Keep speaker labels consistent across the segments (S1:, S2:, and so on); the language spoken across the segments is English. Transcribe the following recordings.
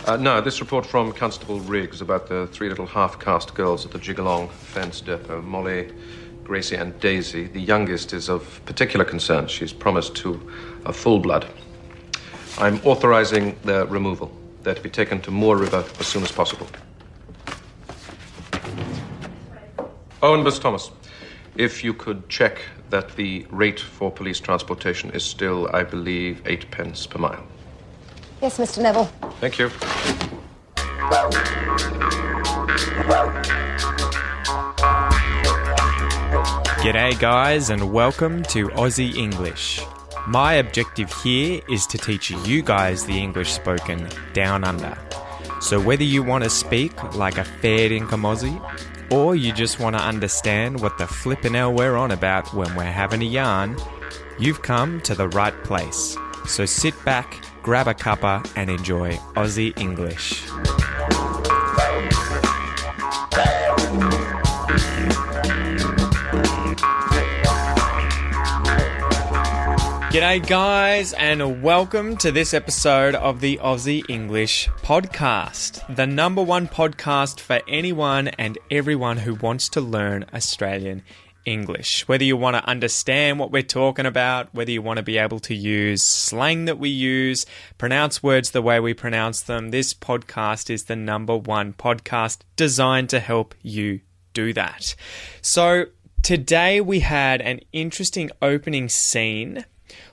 S1: No, this report from Constable Riggs about the three little half-caste girls at the Jigalong fence depot, Molly, Gracie and Daisy. The youngest is of particular concern. She's promised to a full blood. I'm authorizing their removal. They're to be taken to Moore River as soon as possible. Oh, and Miss Thomas, if you could check that the rate for police transportation is still, I believe, 8 pence per mile.
S2: Yes, Mr. Neville.
S1: Thank you.
S3: G'day guys and welcome to Aussie English. My objective here is to teach you guys the English spoken down under. So whether you want to speak like a fair income Aussie, or you just want to understand what the flippin' hell we're on about when we're having a yarn, you've come to the right place. So sit back, grab a cuppa and enjoy Aussie English. G'day guys and welcome to this episode of the Aussie English Podcast, the number one podcast for anyone and everyone who wants to learn Australian English. Whether you want to understand what we're talking about, whether you want to be able to use slang that we use, pronounce words the way we pronounce them, this podcast is the number one podcast designed to help you do that. So today we had an interesting opening scene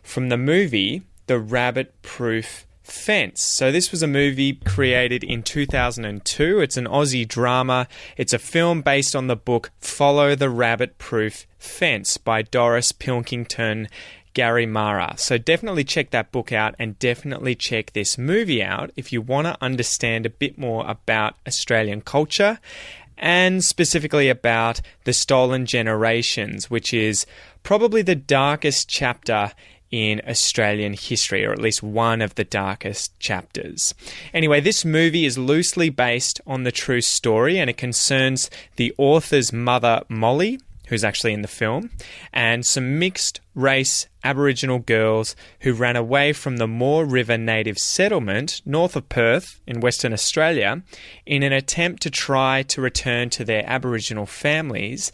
S3: from the movie The Rabbit Proof Fence. So this was a movie created in 2002. It's an Aussie drama. It's a film based on the book Follow the Rabbit Proof Fence by Doris Pilkington Garimara. So definitely check that book out and definitely check this movie out if you want to understand a bit more about Australian culture and specifically about the Stolen Generations, which is probably the darkest chapter in Australian history, or at least one of the darkest chapters. Anyway, this movie is loosely based on the true story, and it concerns the author's mother, Molly, who's actually in the film, and some mixed-race Aboriginal girls who ran away from the Moore River native settlement north of Perth in Western Australia in an attempt to try to return to their Aboriginal families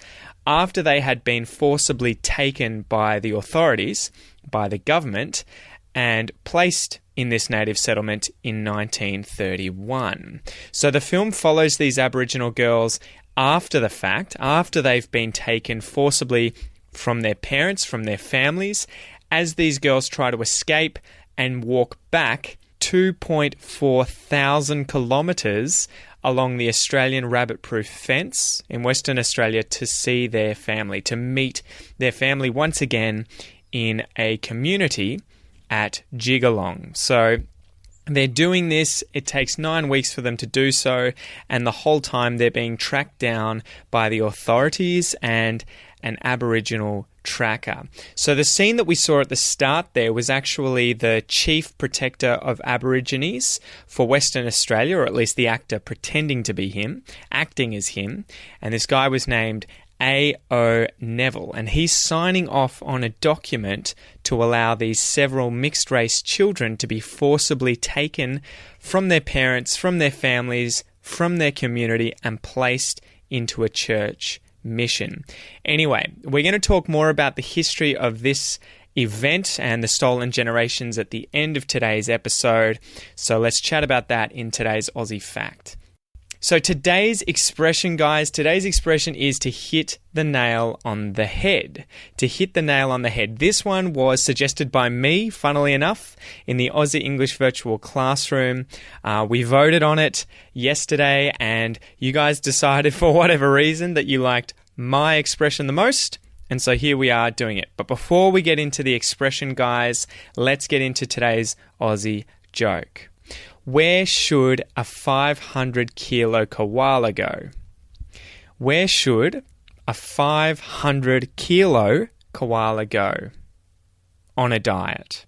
S3: after they had been forcibly taken by the authorities, by the government, and placed in this native settlement in 1931. So the film follows these Aboriginal girls after the fact, after they've been taken forcibly from their parents, from their families, as these girls try to escape and walk back 2.4 thousand kilometres along the Australian rabbit-proof fence in Western Australia to see their family, to meet their family once again in a community at Jigalong. So they're doing this. It takes 9 weeks for them to do so, and the whole time they're being tracked down by the authorities and an Aboriginal tracker. So the scene that we saw at the start there was actually the Chief Protector of Aborigines for Western Australia, or at least the actor pretending to be him, acting as him, and this guy was named A.O. Neville, and he's signing off on a document to allow these several mixed-race children to be forcibly taken from their parents, from their families, from their community, and placed into a church mission. Anyway, we're going to talk more about the history of this event and the Stolen Generations at the end of today's episode, so let's chat about that in today's Aussie Fact. So today's expression, guys, is to hit the nail on the head. To hit the nail on the head. This one was suggested by me, funnily enough, in the Aussie English Virtual Classroom. We voted on it yesterday, and you guys decided for whatever reason that you liked my expression the most. And so here we are doing it. But before we get into the expression, guys, let's get into today's Aussie joke. Where should a 500-kilo koala go? Where should a 500-kilo koala go? On a diet.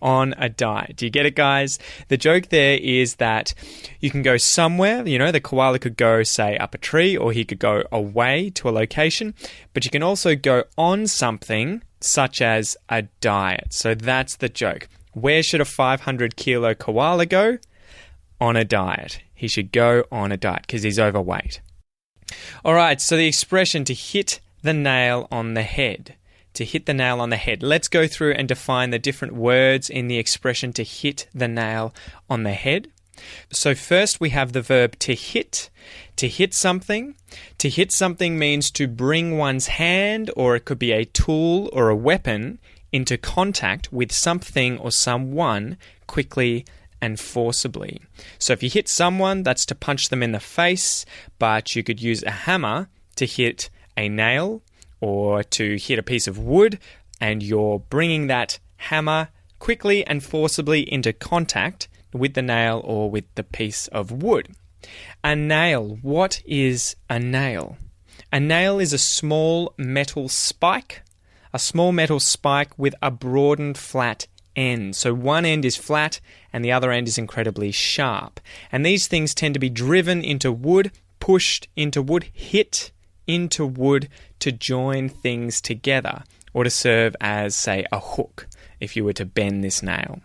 S3: On a diet. Do you get it, guys? The joke there is that you can go somewhere. You know, the koala could go, say, up a tree, or he could go away to a location. But you can also go on something such as a diet. So that's the joke. Where should a 500-kilo koala go? On a diet. He should go on a diet because he's overweight. All right, so the expression to hit the nail on the head. To hit the nail on the head. Let's go through and define the different words in the expression to hit the nail on the head. So first we have the verb to hit. To hit something. To hit something means to bring one's hand, or it could be a tool or a weapon, into contact with something or someone quickly and forcibly. So if you hit someone, that's to punch them in the face, but you could use a hammer to hit a nail or to hit a piece of wood, and you're bringing that hammer quickly and forcibly into contact with the nail or with the piece of wood. A nail. What is a nail? A nail is a small metal spike. A small metal spike with a broadened flat end. So one end is flat and the other end is incredibly sharp. And these things tend to be driven into wood, pushed into wood, hit into wood to join things together, or to serve as, say, a hook if you were to bend this nail.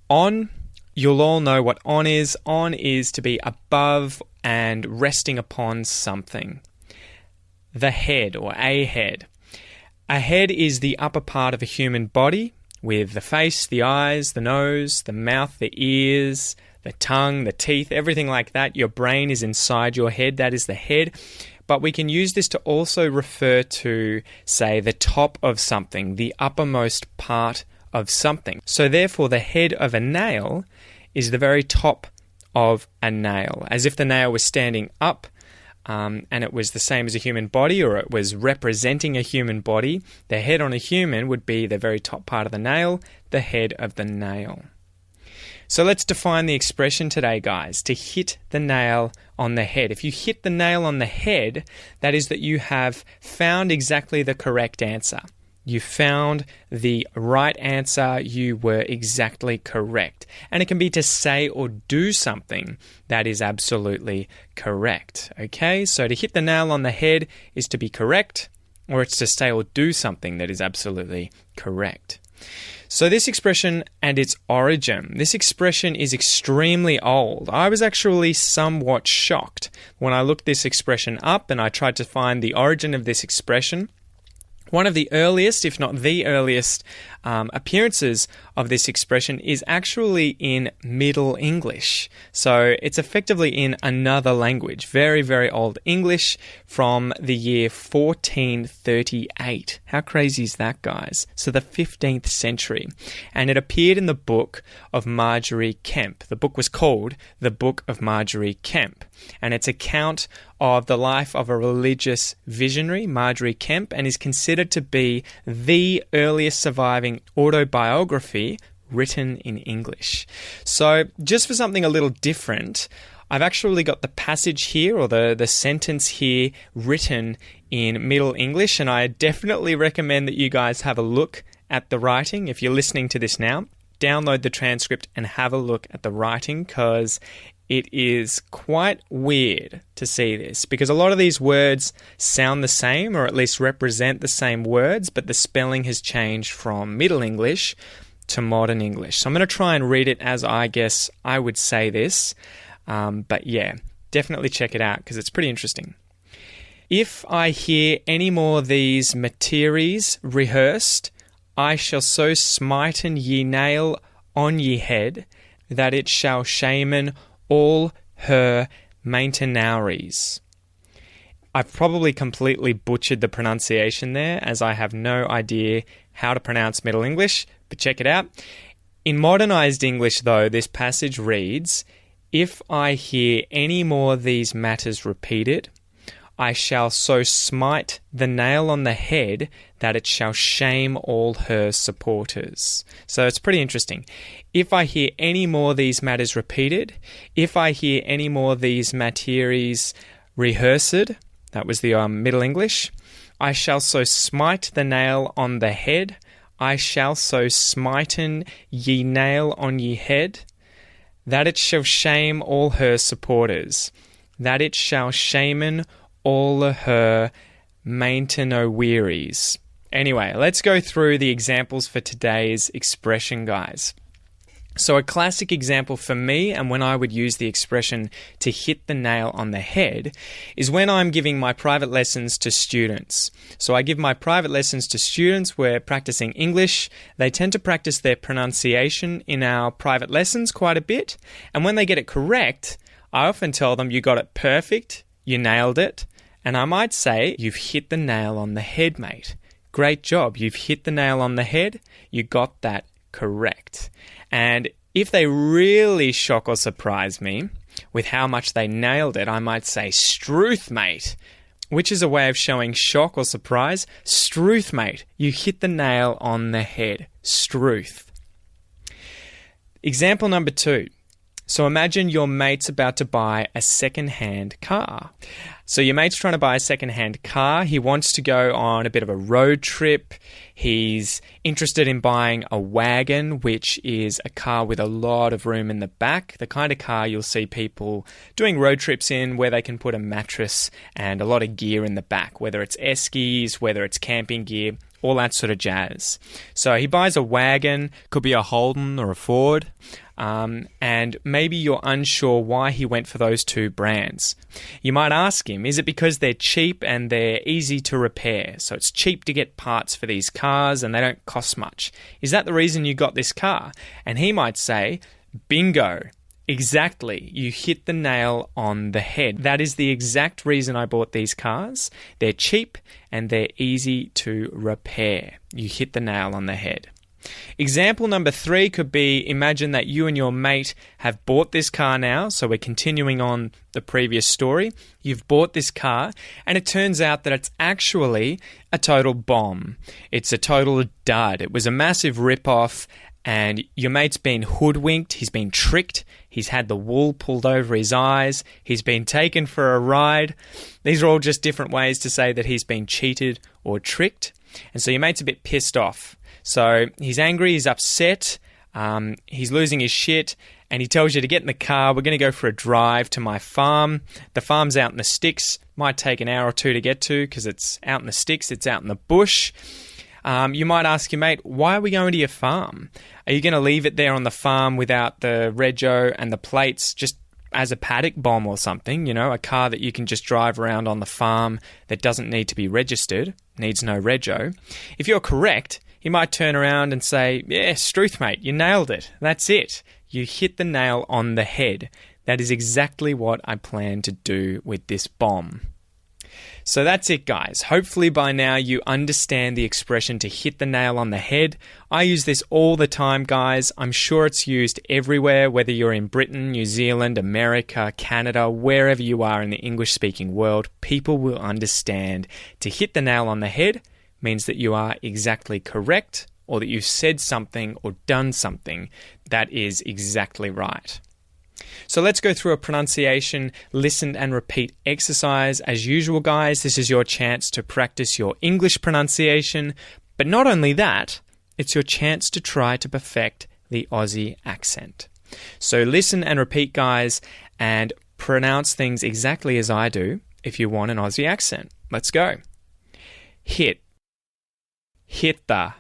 S3: On, you'll all know what on is. On is to be above and resting upon something. The head, or a head. A head is the upper part of a human body, with the face, the eyes, the nose, the mouth, the ears, the tongue, the teeth, everything like that. Your brain is inside your head. That is the head. But we can use this to also refer to, say, the top of something, the uppermost part of something. So therefore, the head of a nail is the very top of a nail, as if the nail was standing up and it was the same as a human body, or it was representing a human body. The head on a human would be the very top part of the nail, the head of the nail. So let's define the expression today, guys. To hit the nail on the head. If you hit the nail on the head, that is that you have found exactly the correct answer. You found the right answer. You were exactly correct. And it can be to say or do something that is absolutely correct. Okay, so to hit the nail on the head is to be correct, or it's to say or do something that is absolutely correct. So this expression and its origin. This expression is extremely old. I was actually somewhat shocked when I looked this expression up and I tried to find the origin of this expression. One of the earliest, if not the earliest, appearances of this expression is actually in Middle English. So it's effectively in another language, very, very old English from the year 1438. How crazy is that, guys? So the 15th century. And it appeared in the book of Marjorie Kemp. The book was called The Book of Marjorie Kemp. And it's account of the life of a religious visionary, Marjorie Kemp, and is considered to be the earliest surviving autobiography written in English. So just for something a little different, I've actually got the passage here, or the sentence here, written in Middle English, and I definitely recommend that you guys have a look at the writing. If you're listening to this now, download the transcript and have a look at the writing, because it is quite weird to see this, because a lot of these words sound the same, or at least represent the same words, but the spelling has changed from Middle English to Modern English. So I'm going to try and read it as I guess I would say this, but yeah, definitely check it out because it's pretty interesting. If I hear any more these materies rehearsed, I shall so smiten ye nail on ye head, that it shall shamen all her maintenaries. I've probably completely butchered the pronunciation there, as I have no idea how to pronounce Middle English, but check it out. In modernized English, though, this passage reads, if I hear any more these matters repeated, I shall so smite the nail on the head that it shall shame all her supporters. So it's pretty interesting. If I hear any more these matters repeated, if I hear any more these materies rehearsed, that was the Middle English, I shall so smite the nail on the head, I shall so smiten ye nail on ye head, that it shall shame all her supporters, that it shall shamen all her mainten wearies. Anyway, let's go through the examples for today's expression, guys. So a classic example for me, and when I would use the expression to hit the nail on the head, is when I'm giving my private lessons to students. So I give my private lessons to students. We're practicing English. They tend to practice their pronunciation in our private lessons quite a bit. And when they get it correct, I often tell them, you got it perfect, you nailed it. And I might say, you've hit the nail on the head, mate. Great job. You've hit the nail on the head. You got that correct. And if they really shock or surprise me with how much they nailed it, I might say, "Struth, mate," which is a way of showing shock or surprise. "Struth, mate, you hit the nail on the head." Struth. Example number 2. So imagine your mate's about to buy a second-hand car. So your mate's trying to buy a second-hand car. He wants to go on a bit of a road trip. He's interested in buying a wagon, which is a car with a lot of room in the back. The kind of car you'll see people doing road trips in, where they can put a mattress and a lot of gear in the back, whether it's esquis, whether it's camping gear, all that sort of jazz. So he buys a wagon, could be a Holden or a Ford, and maybe you're unsure why he went for those two brands. You might ask him, is it because they're cheap and they're easy to repair? So it's cheap to get parts for these cars and they don't cost much. Is that the reason you got this car? And he might say, bingo. Exactly. You hit the nail on the head. That is the exact reason I bought these cars. They're cheap and they're easy to repair. You hit the nail on the head. Example number 3 could be, imagine that you and your mate have bought this car now. So we're continuing on the previous story. You've bought this car and it turns out that it's actually a total bomb. It's a total dud. It was a massive rip-off. And your mate's been hoodwinked, he's been tricked, he's had the wool pulled over his eyes, he's been taken for a ride. These are all just different ways to say that he's been cheated or tricked. And so your mate's a bit pissed off. So he's angry, he's upset, he's losing his shit, and he tells you to get in the car. We're going to go for a drive to my farm. The farm's out in the sticks. Might take an hour or two to get to because it's out in the sticks, it's out in the bush. You might ask your mate, why are we going to your farm? Are you going to leave it there on the farm without the rego and the plates just as a paddock bomb or something? You know, a car that you can just drive around on the farm that doesn't need to be registered, needs no rego. If you're correct, he might turn around and say, yeah, Struth, mate, you nailed it. That's it. You hit the nail on the head. That is exactly what I plan to do with this bomb. So that's it, guys. Hopefully by now you understand the expression to hit the nail on the head. I use this all the time, guys. I'm sure it's used everywhere, whether you're in Britain, New Zealand, America, Canada, wherever you are in the English-speaking world, people will understand to hit the nail on the head means that you are exactly correct, or that you've said something or done something that is exactly right. So let's go through a pronunciation, listen and repeat exercise. As usual, guys, this is your chance to practice your English pronunciation. But not only that, it's your chance to try to perfect the Aussie accent. So listen and repeat, guys, and pronounce things exactly as I do if you want an Aussie accent. Let's go. Hit. Hit the.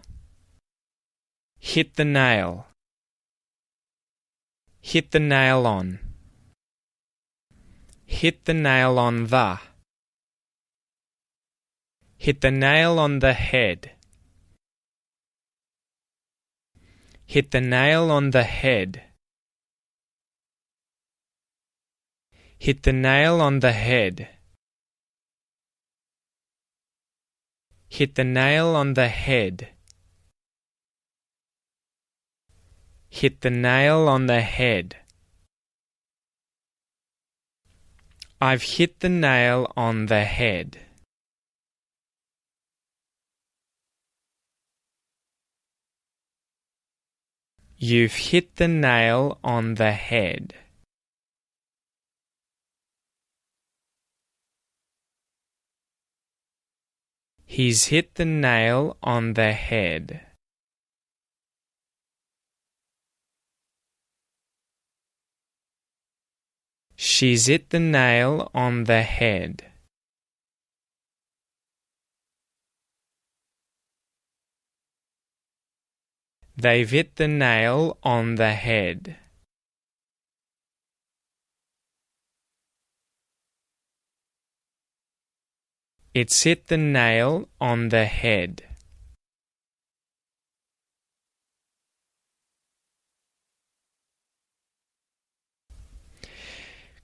S3: Hit the nail. Hit the nail on. Hit the nail on the. Hit the nail on the head. Hit the nail on the head. Hit the nail on the head. Hit the nail on the head. Hit the nail on the head. I've hit the nail on the head. You've hit the nail on the head. He's hit the nail on the head. She's hit the nail on the head. They've hit the nail on the head. It's hit the nail on the head.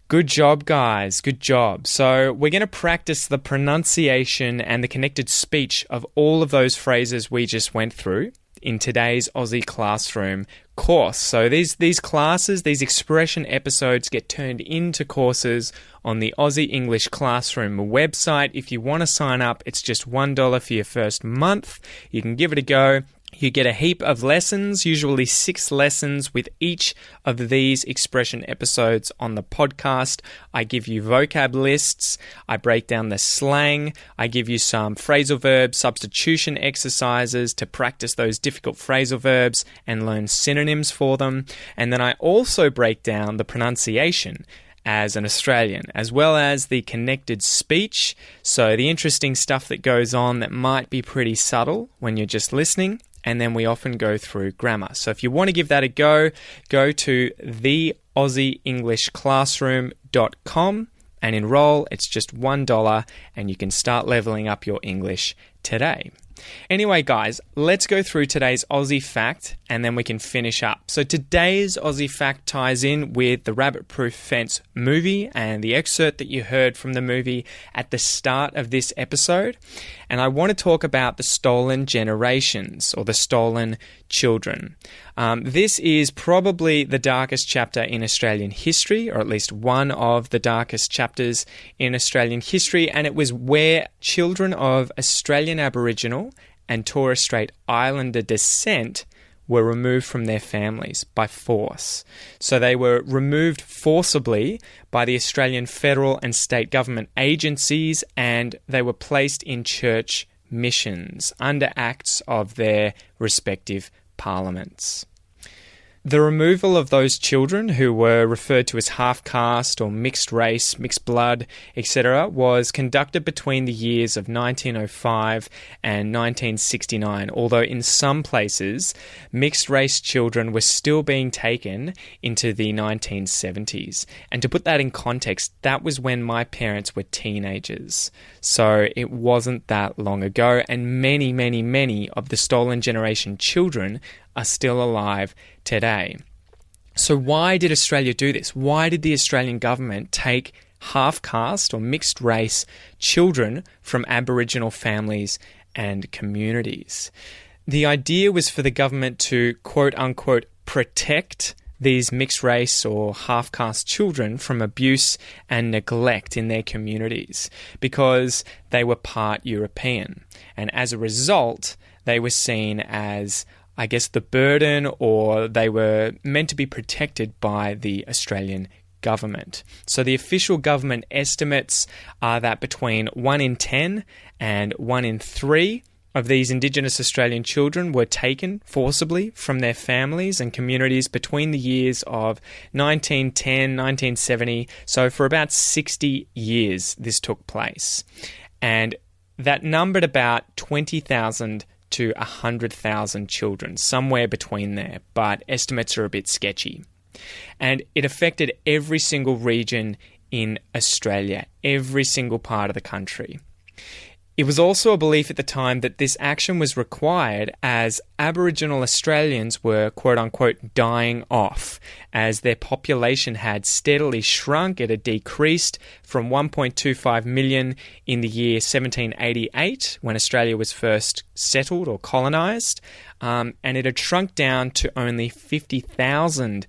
S3: Good job, guys. Good job. So we're going to practice the pronunciation and the connected speech of all of those phrases we just went through in today's Aussie Classroom course. So these classes, these expression episodes get turned into courses on the Aussie English Classroom website. If you want to sign up, it's just $1 for your first month. You can give it a go. You get a heap of lessons, usually 6 lessons with each of these expression episodes on the podcast. I give you vocab lists, I break down the slang, I give you some phrasal verb substitution exercises to practice those difficult phrasal verbs and learn synonyms for them. And then I also break down the pronunciation as an Australian, as well as the connected speech, so the interesting stuff that goes on that might be pretty subtle when you're just listening. And then we often go through grammar. So if you want to give that a go to theaussieenglishclassroom.com and enroll. It's just $1 and you can start leveling up your English today. Anyway, guys, let's go through today's Aussie fact and then we can finish up. So today's Aussie fact ties in with the Rabbit Proof Fence movie and the excerpt that you heard from the movie at the start of this episode. And I want to talk about the stolen generations or the stolen children. This is probably the darkest chapter in Australian history, or at least one of the darkest chapters in Australian history, and it was where children of Australian Aboriginal and Torres Strait Islander descent were removed from their families by force. So they were removed forcibly by the Australian federal and state government agencies, and they were placed in church missions under acts of their respective parliaments. The removal of those children who were referred to as half-caste or mixed race, mixed blood, etc. was conducted between the years of 1905 and 1969, although in some places, mixed-race children were still being taken into the 1970s. And to put that in context, that was when my parents were teenagers. So it wasn't that long ago, and many, many, many of the stolen generation children are still alive today. So why did Australia do this? Why did the Australian government take half-caste or mixed race children from Aboriginal families and communities? The idea was for the government to quote-unquote protect these mixed race or half-caste children from abuse and neglect in their communities because they were part European. And as a result, they were seen as, I guess, the burden, or they were meant to be protected by the Australian government. So the official government estimates are that between 1 in 10 and 1 in 3 of these Indigenous Australian children were taken forcibly from their families and communities between the years of 1910, 1970. So for about 60 years this took place. And that numbered about 20,000 to 100,000 children, somewhere between there, but estimates are a bit sketchy. And it affected every single region in Australia, every single part of the country. It was also a belief at the time that this action was required as Aboriginal Australians were quote-unquote dying off, as their population had steadily shrunk. It had decreased from 1.25 million in the year 1788, when Australia was first settled or colonised, and it had shrunk down to only 50,000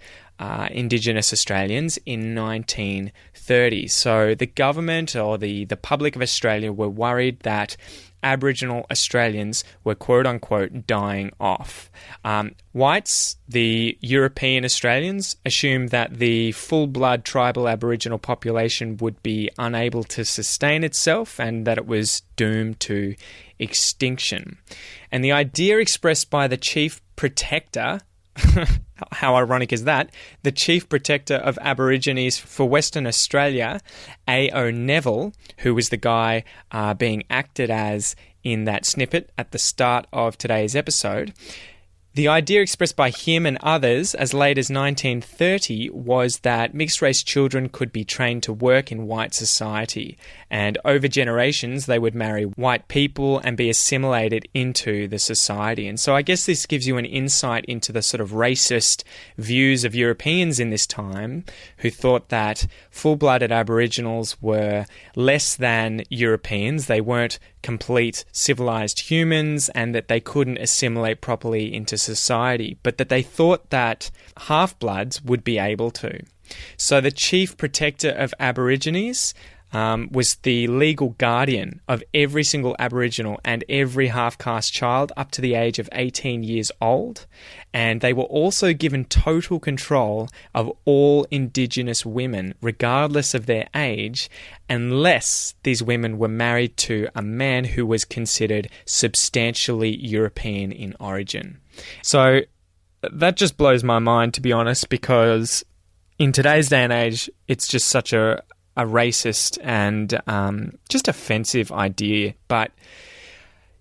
S3: Indigenous Australians in 1930. So the government or the public of Australia were worried that Aboriginal Australians were quote-unquote dying off. Whites, the European Australians, assumed that the full-blood tribal Aboriginal population would be unable to sustain itself and that it was doomed to extinction. And the idea expressed by the Chief Protector, how ironic is that, the Chief Protector of Aborigines for Western Australia, A.O. Neville, who was the guy being acted as in that snippet at the start of today's episode, The idea expressed by him and others as late as 1930 was that mixed-race children could be trained to work in white society, and over generations they would marry white people and be assimilated into the society. And so I guess this gives you an insight into the sort of racist views of Europeans in this time who thought that full-blooded Aboriginals were less than Europeans. They weren't complete civilized humans and that they couldn't assimilate properly into society, but that they thought that half-bloods would be able to. So the chief protector of Aborigines was the legal guardian of every single Aboriginal and every half-caste child up to the age of 18 years old, and they were also given total control of all Indigenous women, regardless of their age, unless these women were married to a man who was considered substantially European in origin. So that just blows my mind, to be honest, because in today's day and age, it's just such a racist and just offensive idea. But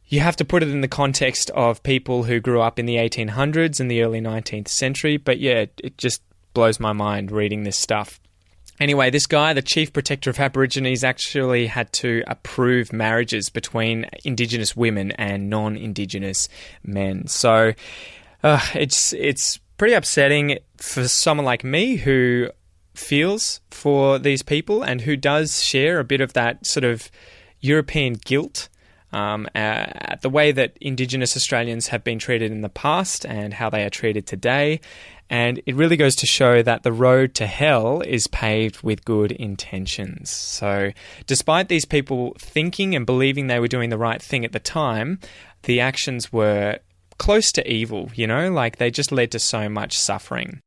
S3: you have to put it in the context of people who grew up in the 1800s and the early 19th century. But yeah, it just blows my mind reading this stuff. Anyway, this guy, the chief protector of Aborigines, actually had to approve marriages between Indigenous women and non-Indigenous men. So it's pretty upsetting for someone like me who feels for these people and who does share a bit of that sort of European guilt at the way that Indigenous Australians have been treated in the past and how they are treated today. And it really goes to show that the road to hell is paved with good intentions. So despite these people thinking and believing they were doing the right thing at the time, the actions were close to evil, like they just led to so much suffering.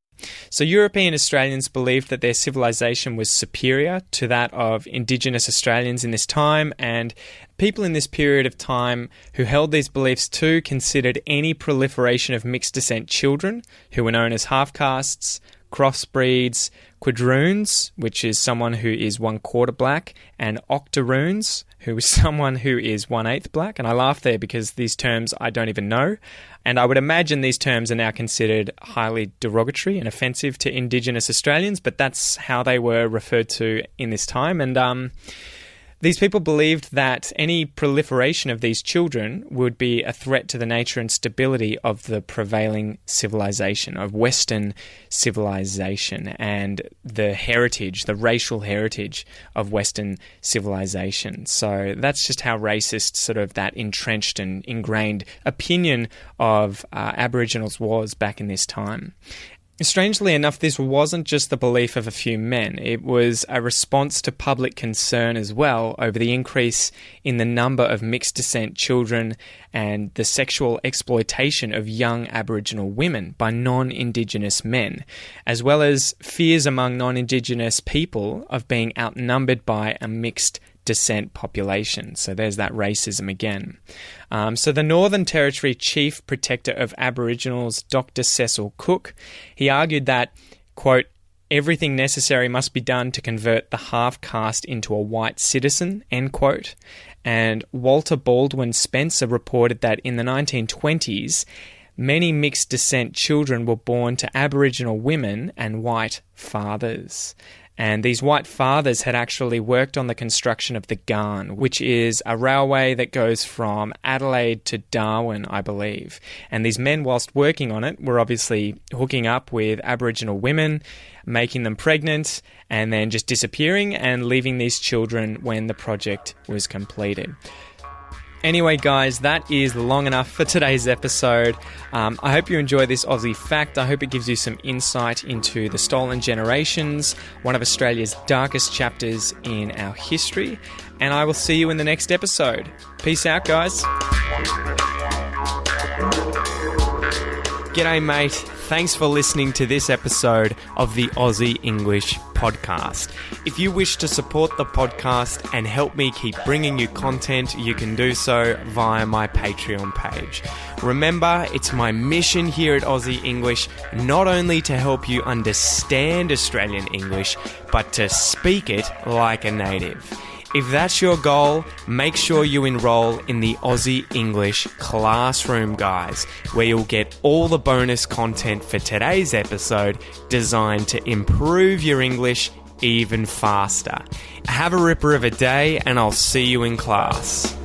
S3: So European Australians believed that their civilization was superior to that of Indigenous Australians in this time, and people in this period of time who held these beliefs too considered any proliferation of mixed descent children, who were known as half-castes, crossbreeds, quadroons, which is someone who is 1/4 black, and octoroons, who is someone who is 1/8 black. And I laugh there because these terms I don't even know. And I would imagine these terms are now considered highly derogatory and offensive to Indigenous Australians, but that's how they were referred to in this time. And these people believed that any proliferation of these children would be a threat to the nature and stability of the prevailing civilization, of Western civilization, and the heritage, the racial heritage of Western civilization. So that's just how racist sort of that entrenched and ingrained opinion of Aboriginals was back in this time. Strangely enough, this wasn't just the belief of a few men. It was a response to public concern as well over the increase in the number of mixed descent children and the sexual exploitation of young Aboriginal women by non-Indigenous men, as well as fears among non-Indigenous people of being outnumbered by a mixed descent population. So there's that racism again. So the Northern Territory Chief Protector of Aboriginals, Dr. Cecil Cook, he argued that, quote, everything necessary must be done to convert the half-caste into a white citizen, end quote. And Walter Baldwin Spencer reported that in the 1920s, many mixed descent children were born to Aboriginal women and white fathers. And these white fathers had actually worked on the construction of the Garn, which is a railway that goes from Adelaide to Darwin, I believe. And these men, whilst working on it, were obviously hooking up with Aboriginal women, making them pregnant, and then just disappearing and leaving these children when the project was completed. Anyway, guys, that is long enough for today's episode. I hope you enjoy this Aussie fact. I hope it gives you some insight into the stolen generations, one of Australia's darkest chapters in our history. And I will see you in the next episode. Peace out, guys. G'day, mate. Thanks for listening to this episode of the Aussie English Podcast. If you wish to support the podcast and help me keep bringing you content, you can do so via my Patreon page. Remember, it's my mission here at Aussie English not only to help you understand Australian English, but to speak it like a native. If that's your goal, make sure you enroll in the Aussie English Classroom, guys, where you'll get all the bonus content for today's episode designed to improve your English even faster. Have a ripper of a day, and I'll see you in class.